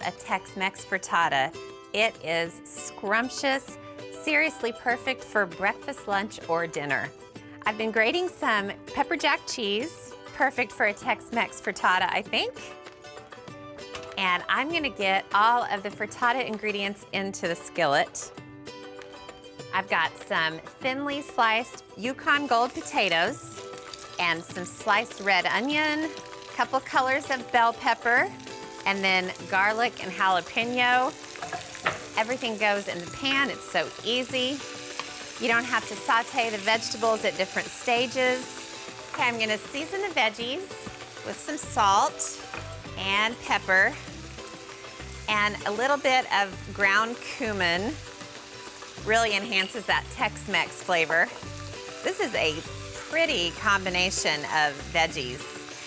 a Tex-Mex frittata. It is scrumptious, seriously perfect for breakfast, lunch, or dinner. I've been grating some pepper jack cheese, perfect for a Tex-Mex frittata, I think. And I'm gonna get all of the frittata ingredients into the skillet. I've got some thinly sliced Yukon Gold potatoes and some sliced red onion, a couple colors of bell pepper, and then garlic and jalapeno. Everything goes in the pan, it's so easy. You don't have to saute the vegetables at different stages. Okay, I'm gonna season the veggies with some salt and pepper and a little bit of ground cumin. Really enhances that Tex-Mex flavor. This is a pretty combination of veggies.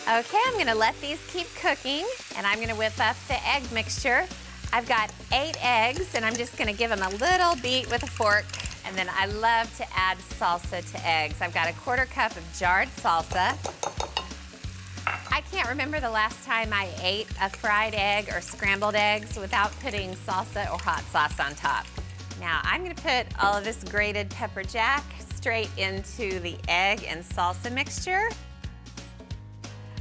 Okay, I'm gonna let these keep cooking and I'm gonna whip up the egg mixture. I've got 8 eggs and I'm just gonna give them a little beat with a fork. And then I love to add salsa to eggs. I've got a 1/4 cup of jarred salsa. I can't remember the last time I ate a fried egg or scrambled eggs without putting salsa or hot sauce on top. Now I'm gonna put all of this grated pepper jack straight into the egg and salsa mixture.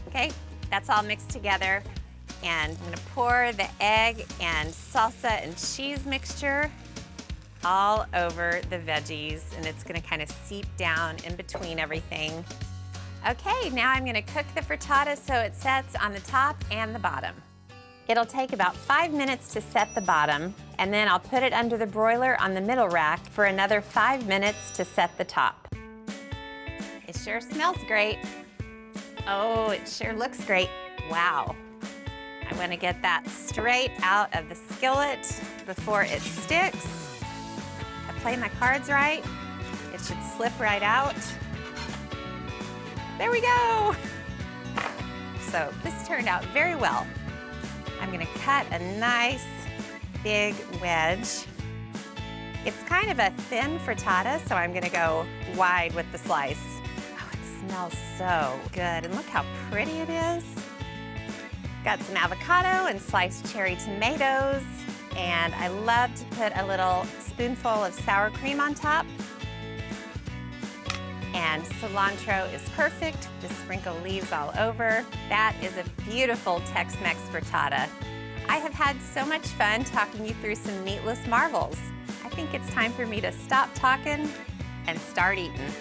Okay, that's all mixed together. And I'm gonna pour the egg and salsa and cheese mixture all over the veggies, and it's gonna kind of seep down in between everything. Okay, now I'm gonna cook the frittata so it sets on the top and the bottom. It'll take about 5 minutes to set the bottom, and then I'll put it under the broiler on the middle rack for another 5 minutes to set the top. It sure smells great. Oh, it sure looks great. Wow. I want to get that straight out of the skillet before it sticks. If I play my cards right, it should slip right out. There we go. So this turned out very well. I'm gonna cut a nice big wedge. It's kind of a thin frittata, so I'm gonna go wide with the slice. Oh, it smells so good, and look how pretty it is. Got some avocado and sliced cherry tomatoes, and I love to put a little spoonful of sour cream on top. And cilantro is perfect. Just sprinkle leaves all over. That is a beautiful Tex-Mex frittata. I have had so much fun talking you through some meatless marvels. I think it's time for me to stop talking and start eating.